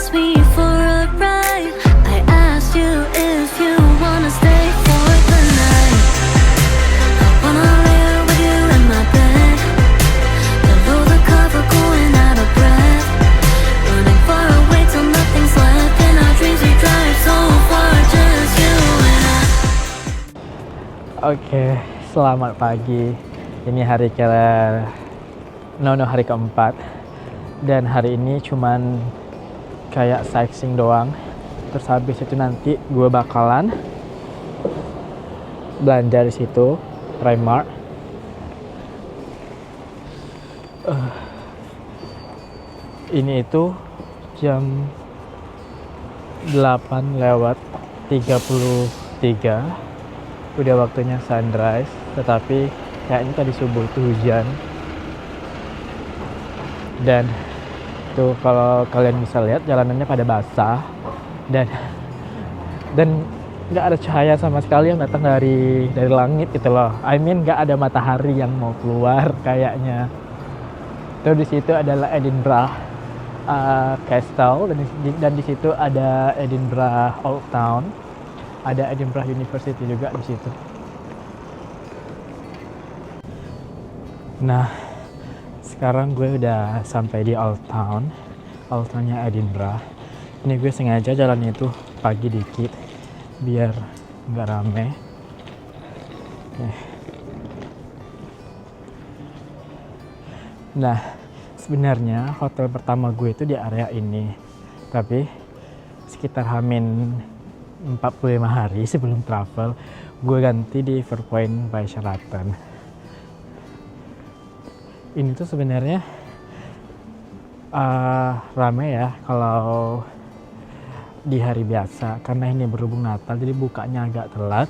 asked me for a ride. I asked you if you wanna stay for the night. I wanna lay with you in my bed, below the cover, going out of breath, running far away till nothing's left. In our dreams we drive so far, just you and I. Oke, selamat pagi. Ini hari hari keempat. Dan hari ini cuman kayak sightseeing doang. Terus habis itu nanti gue bakalan belanja di situ, Primark. Ini itu jam 8:33. Udah waktunya sunrise, tetapi kayaknya tadi subuh itu hujan. Dan tuh kalau kalian bisa lihat jalanannya pada basah dan nggak ada cahaya sama sekali yang datang dari langit gitu loh. I mean nggak ada matahari yang mau keluar kayaknya. Tuh di situ adalah Edinburgh Castle dan di situ ada Edinburgh Old Town. Ada Edinburgh University juga di situ. Nah, sekarang gue udah sampai di Old Townnya Edinburgh. Ini gue sengaja jalan itu pagi dikit biar nggak rame. Nah, sebenarnya hotel pertama gue itu di area ini, tapi sekitar Hamin 45 hari sebelum travel, gue ganti di Fairpoint by Sheraton. Ini tuh sebenarnya rame ya kalau di hari biasa, karena ini berhubung Natal jadi bukanya agak telat.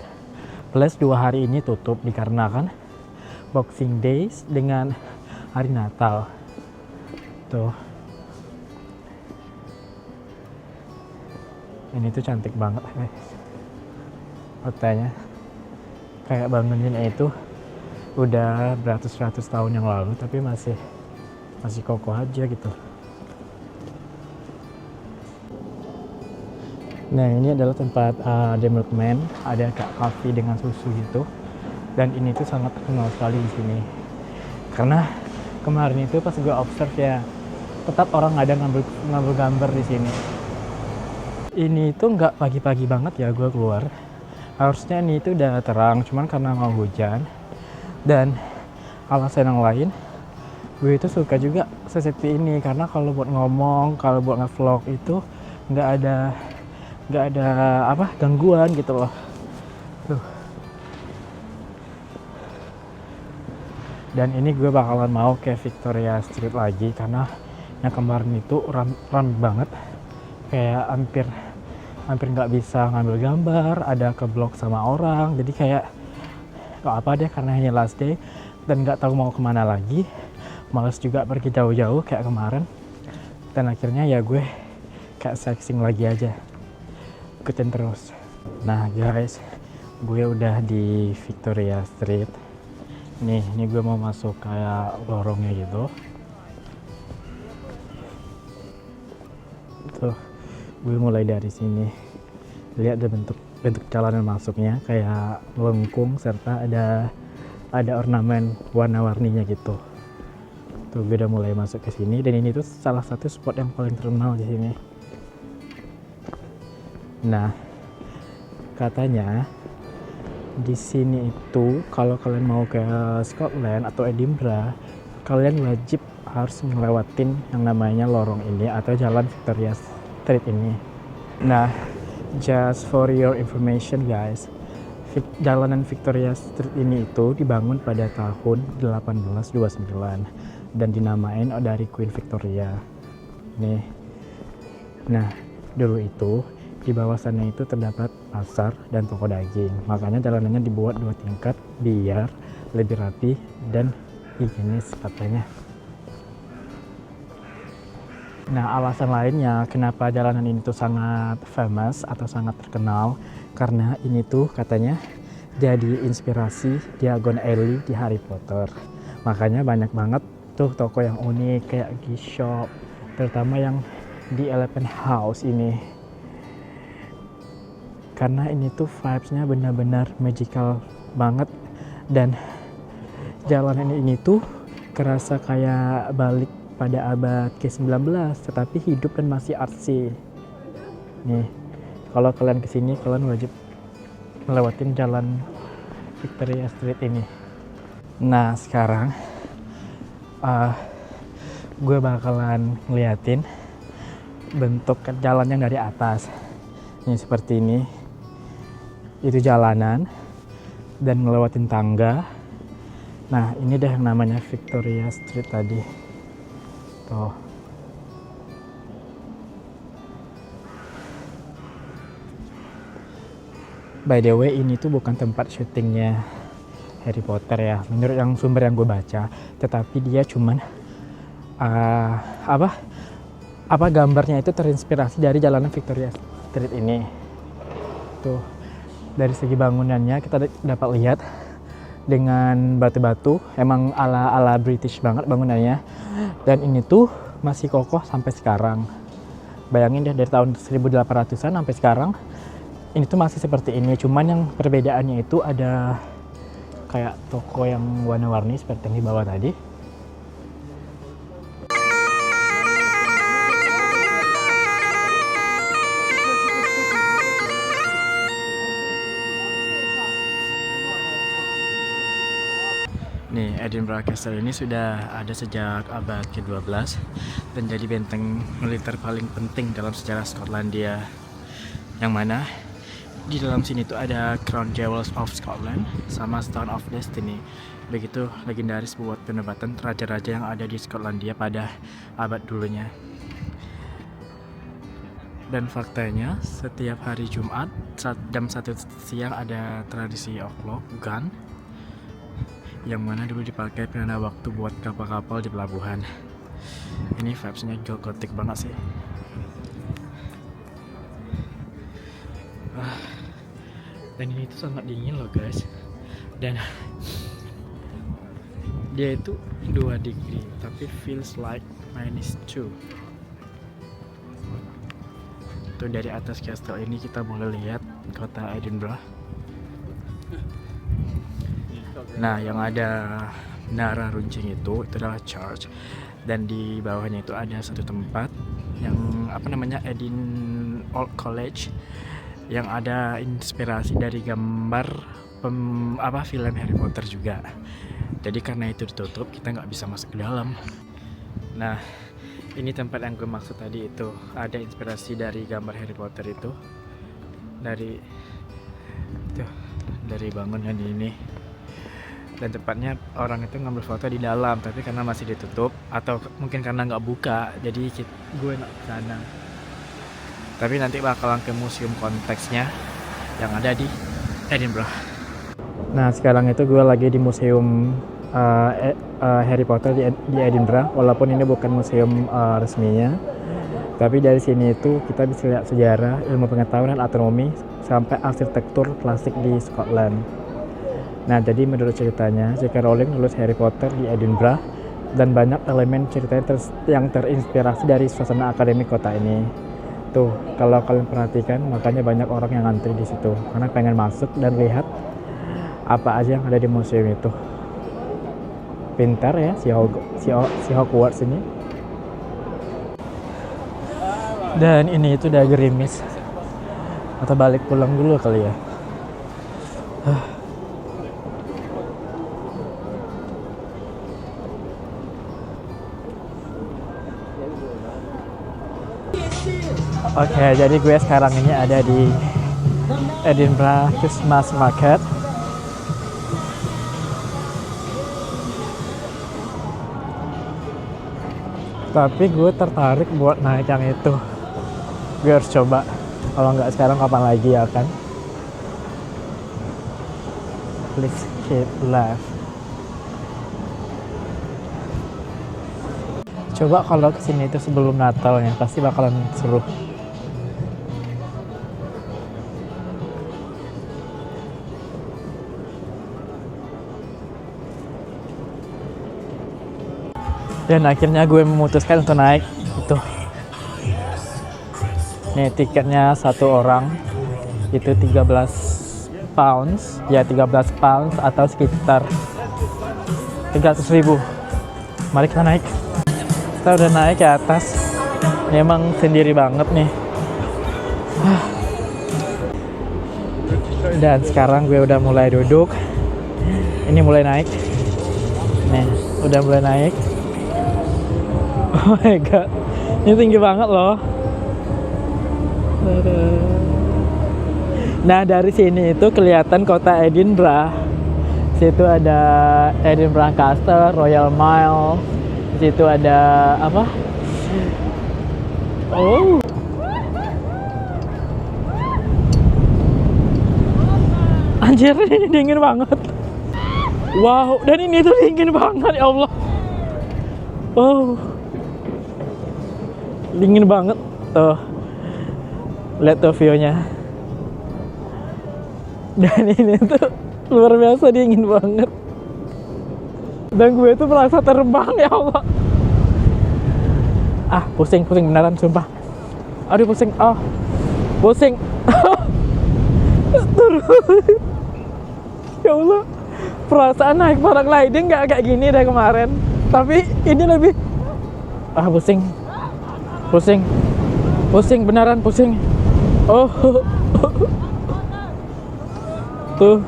Plus 2 hari ini tutup dikarenakan Boxing Days dengan hari Natal. Tuh. Ini tuh cantik banget guys. Hotelnya kayak bangunannya itu udah beratus-ratus tahun yang lalu, tapi masih kokoh aja gitu. Nah, ini adalah tempat The Milkman, ada kayak coffee dengan susu gitu. Dan ini tuh sangat terkenal sekali di sini. Karena kemarin itu pas gue observe ya, tetap orang ada ngambil gambar di sini. Ini itu nggak pagi-pagi banget ya gue keluar. Harusnya ini itu udah terang, cuman karena mau hujan. Dan alasan yang lain, gue itu suka juga sesepi ini karena kalau buat ngomong, kalau buat nge-vlog itu nggak ada gangguan gitu loh. Tuh. Dan ini gue bakalan mau ke Victoria Street lagi karena yang kemarin itu ram banget, kayak hampir nggak bisa ngambil gambar, ada keblok sama orang, jadi kayak gak apa deh karena ini last day dan nggak tahu mau kemana lagi, males juga pergi jauh-jauh kayak kemarin. Dan akhirnya ya gue kayak sightseeing lagi aja, ikutin terus. Nah guys, gue udah di Victoria Street. Ini gue mau masuk kayak lorongnya gitu. Tuh, gue mulai dari sini. Lihat ada bentuk jalanan masuknya kayak melengkung serta ada ornamen warna-warninya gitu. Tuh, gue udah mulai masuk ke sini dan ini tuh salah satu spot yang paling terkenal di sini. Nah, katanya di sini itu kalau kalian mau ke Scotland atau Edinburgh, kalian wajib harus ngelewatin yang namanya lorong ini atau jalan Victoria Street ini. Nah, just for your information guys, jalanan Victoria Street ini itu dibangun pada tahun 1829 dan dinamain dari Queen Victoria. Nih. Nah, dulu itu di bawah sana itu terdapat pasar dan toko daging. Makanya jalanannya dibuat 2 tingkat biar lebih rapi dan higienis katanya. Nah, alasan lainnya kenapa jalanan ini tuh sangat famous atau sangat terkenal karena ini tuh katanya jadi inspirasi Diagon Alley di Harry Potter. Makanya banyak banget tuh toko yang unik kayak gift shop, terutama yang di Elephant House ini, karena ini tuh vibes-nya benar-benar magical banget, dan jalanan ini tuh kerasa kayak balik pada abad ke-19 tetapi hidup dan masih artsy. Nih, kalau kalian kesini kalian wajib melewatin jalan Victoria Street ini. Nah sekarang gue bakalan ngeliatin bentuk jalan yang dari atas. Ini seperti ini, itu jalanan dan ngelewatin tangga. Nah ini deh yang namanya Victoria Street tadi tuh. By the way, ini tuh bukan tempat syutingnya Harry Potter ya, menurut yang sumber yang gue baca. Tetapi dia cuman gambarnya itu terinspirasi dari jalanan Victoria Street ini. Tuh, dari segi bangunannya kita dapat lihat dengan batu-batu, emang ala British banget bangunannya. Dan ini tuh masih kokoh sampai sekarang. Bayangin deh, dari tahun 1800-an sampai sekarang ini tuh masih seperti ini. Cuman yang perbedaannya itu ada kayak toko yang warna-warni seperti yang di bawah tadi. Nih, Edinburgh Castle ini sudah ada sejak abad ke-12 dan jadi benteng militer paling penting dalam sejarah Skotlandia. Yang mana di dalam sini tuh ada Crown Jewels of Scotland sama Stone of Destiny. Begitu legendaris buat penobatan raja-raja yang ada di Skotlandia pada abad dulunya. Dan faktanya, setiap hari Jumat jam 1 siang ada tradisi o'clock gun yang mana dulu dipakai penanda waktu buat kapal-kapal di pelabuhan. Ini vibes-nya gotik banget sih. Dan ini tuh sangat dingin loh guys. Dan dia itu 2 degree tapi feels like -2. Tuh dari atas castle ini kita boleh lihat kota Edinburgh. Nah, yang ada menara runcing itu adalah church, dan di bawahnya itu ada satu tempat yang Edin Old College, yang ada inspirasi dari gambar film Harry Potter juga. Jadi karena itu ditutup, kita nggak bisa masuk ke dalam. Nah, ini tempat yang gue maksud tadi, itu ada inspirasi dari gambar Harry Potter itu, dari bangunan ini. Dan tepatnya orang itu ngambil foto di dalam, tapi karena masih ditutup atau mungkin karena nggak buka, jadi gue nggak ke sana. Tapi nanti bakalan ke museum konteksnya yang ada di Edinburgh. Nah sekarang itu gue lagi di museum Harry Potter di Edinburgh, walaupun ini bukan museum resminya. Tapi dari sini itu kita bisa lihat sejarah, ilmu pengetahuan dan astronomi sampai arsitektur klasik di Scotland. Nah, jadi menurut ceritanya, J.K. Rowling nulis Harry Potter di Edinburgh dan banyak elemen ceritanya yang terinspirasi dari suasana akademik kota ini. Tuh, kalau kalian perhatikan, makanya banyak orang yang ngantri di situ karena pengen masuk dan lihat apa aja yang ada di museum itu. Pintar ya si Hogwarts ini. Dan ini itu udah gerimis. Atau balik pulang dulu kali ya. Oke, jadi gue sekarang ini ada di Edinburgh Christmas Market. Tapi gue tertarik buat naik yang itu. Gue harus coba. Kalau nggak sekarang kapan lagi ya kan? Please keep left. Coba kalau kesini itu sebelum Natal ya, pasti bakalan seru. Dan akhirnya gue memutuskan untuk naik itu Nih tiketnya satu orang itu 13 pounds, ya 13 pounds atau sekitar 300.000. Mari kita naik. Kita udah naik ke atas. Ini emang sendiri banget nih. Dan sekarang gue udah mulai duduk. Ini mulai naik. Nih, udah mulai naik. Oh my god. Ini tinggi banget loh. Nah, dari sini itu kelihatan kota Edinburgh. Situ ada Edinburgh Castle, Royal Mile. Situ ada apa? Oh. Anjir, ini dingin banget. Wow, dan ini tuh dingin banget, ya Allah. Oh. Dingin banget. Tuh. Lihat tuh view-nya. Dan ini tuh luar biasa dingin banget. Dan gue tuh merasa terbang, ya Allah. Ah, pusing beneran, sumpah. Aduh, pusing. Oh, pusing. Turun. Ya Allah. Perasaan naik paragliding nggak kayak gini deh kemarin. Tapi ini lebih. Ah, pusing. Pusing, beneran pusing. Oh. Tuh.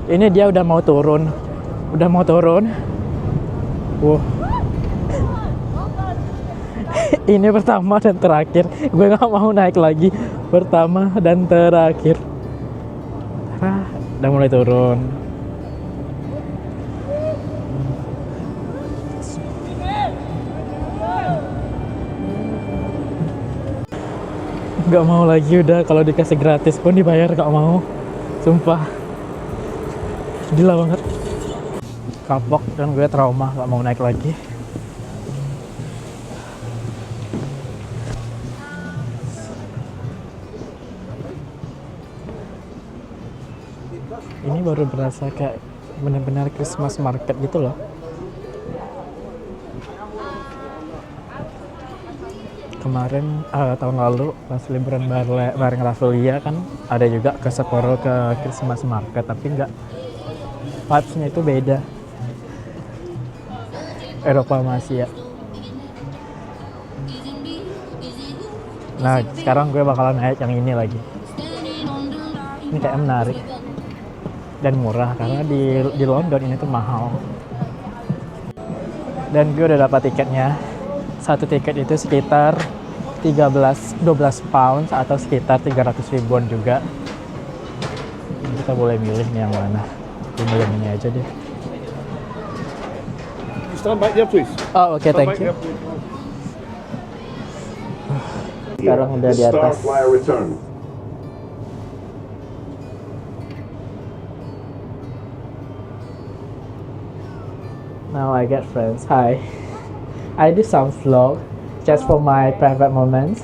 Ini dia udah mau turun. Wow. Ini pertama dan terakhir. Gue nggak mau naik lagi. Pertama dan terakhir. Udah mulai turun. Gak mau lagi udah, kalau dikasih gratis pun dibayar gak mau, sumpah. Gila banget, kapok dan gue trauma, gak mau naik lagi. Ini baru berasa kayak benar-benar Christmas market gitu loh. Kemarin tahun lalu pas liburan bareng Rafflesia kan ada juga ke Sapporo ke Christmas market, tapi nggak, vibes-nya itu beda. Eropa sama Asia. Nah, sekarang gue bakalan naik yang ini lagi. Ini kayak menarik dan murah karena di London ini tuh mahal. Dan gue udah dapat tiketnya. Satu tiket itu sekitar 12 pounds atau sekitar 300 ribuan juga. Kita boleh milih nih yang mana. Gue milih ini aja deh. Stand back there, please. Oh, oke, thank you. Sekarang udah di atas. Now I get friends. Hi. I do some vlog just for my private moments.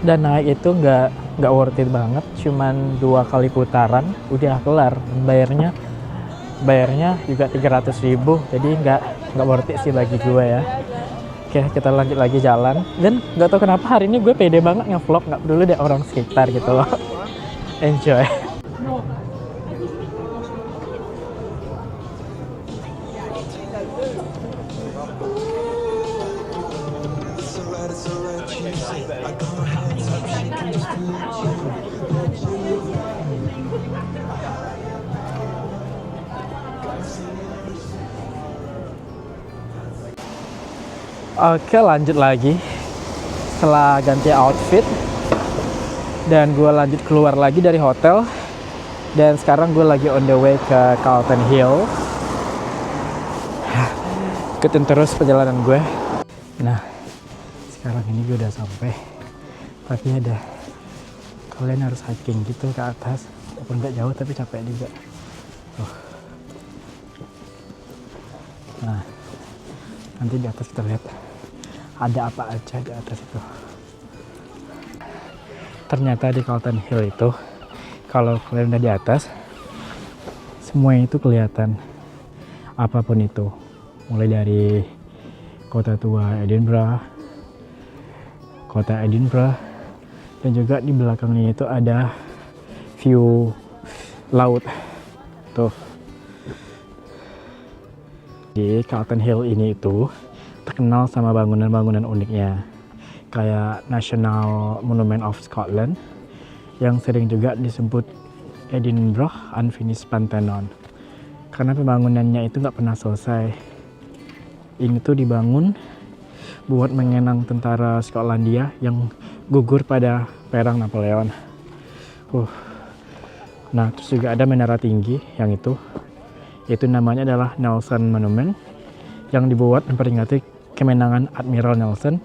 Dan naik itu nggak worth it banget, cuman 2 kali putaran udah kelar. Bayarnya juga 300.000, jadi nggak worth it sih bagi gue ya. Oke, kita lanjut lagi jalan. Dan nggak tahu kenapa hari ini gue pede banget nge-vlog, nggak peduli deh orang sekitar gitu loh. Enjoy. Oke, lanjut lagi setelah ganti outfit, dan gue lanjut keluar lagi dari hotel. Dan sekarang gue lagi on the way ke Calton Hill. Ikutin terus perjalanan gue. Nah, sekarang ini gue udah sampai, tapi kalian harus hiking gitu ke atas, walaupun nggak jauh tapi capek juga. Nah, nanti di atas kita lihat ada apa aja di atas itu. Ternyata di Calton Hill itu, kalau kalian udah di atas, semuanya itu kelihatan. apapun itu, mulai dari kota tua Edinburgh, dan juga di belakangnya itu ada view laut tuh. Di Calton Hill ini itu terkenal sama bangunan-bangunan uniknya, kayak National Monument of Scotland yang sering juga disebut Edinburgh Unfinished Pantheon, karena pembangunannya itu nggak pernah selesai. Ini tuh dibangun buat mengenang tentara Skotlandia yang gugur pada perang Napoleon. Nah, terus juga ada menara tinggi yang itu namanya adalah Nelson Monument, yang dibuat memperingati kemenangan Admiral Nelson.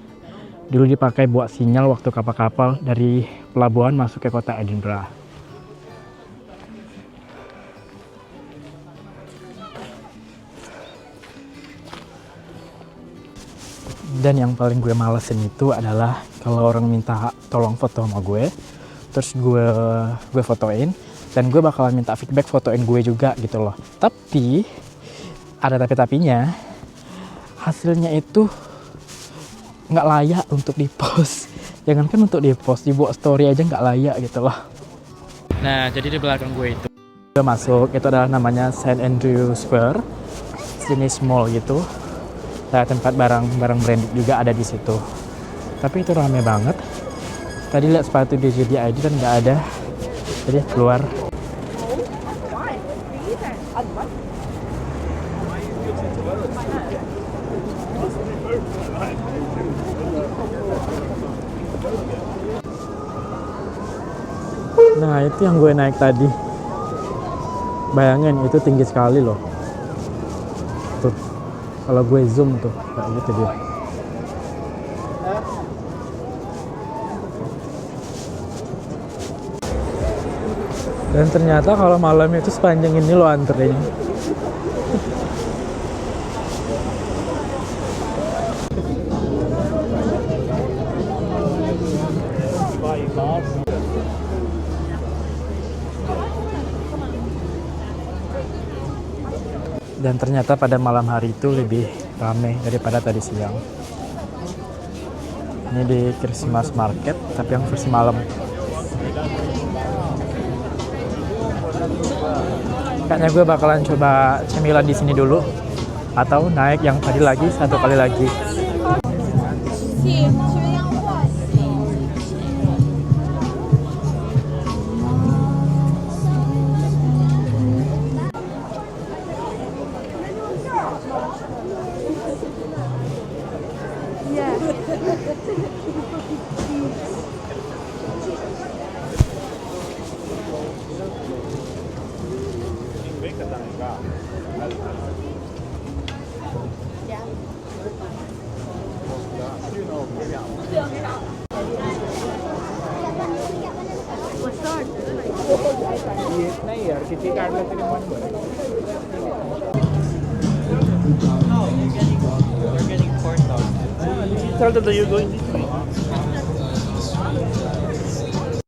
Dulu dipakai buat sinyal waktu kapal-kapal dari pelabuhan masuk ke kota Edinburgh. Dan yang paling gue malesin itu adalah kalau orang minta tolong foto sama gue, terus gue fotoin, dan gue bakalan minta feedback fotoin gue juga gitu loh. Tapi ada tapi-tapinya, hasilnya itu nggak layak untuk dipost. Jangankan untuk dipost, dibuat story aja nggak layak gitu loh. Nah, jadi di belakang gue itu gue masuk, itu adalah namanya St. Andrew Square, jenis mall gitu. Nah, tempat barang branded juga ada di situ. Tapi itu rame banget. Tadi lihat sepatu di JDID dan nggak ada, jadi keluar. Nah, itu yang gue naik tadi. Bayangin, itu tinggi sekali loh. Tuh, kalau gue zoom tuh, kayak gitu dia. Dan ternyata kalau malam itu sepanjang ini loh antrenya. Dan ternyata pada malam hari itu lebih ramai daripada tadi siang. Ini di Christmas Market, tapi yang versi malam. Kayaknya gue bakalan coba cemilan di sini dulu, atau naik yang tadi lagi, satu kali lagi. नहीं यार किसी कार्ड में तेरे मन भरे You're getting 4,000. चल तो you're going this way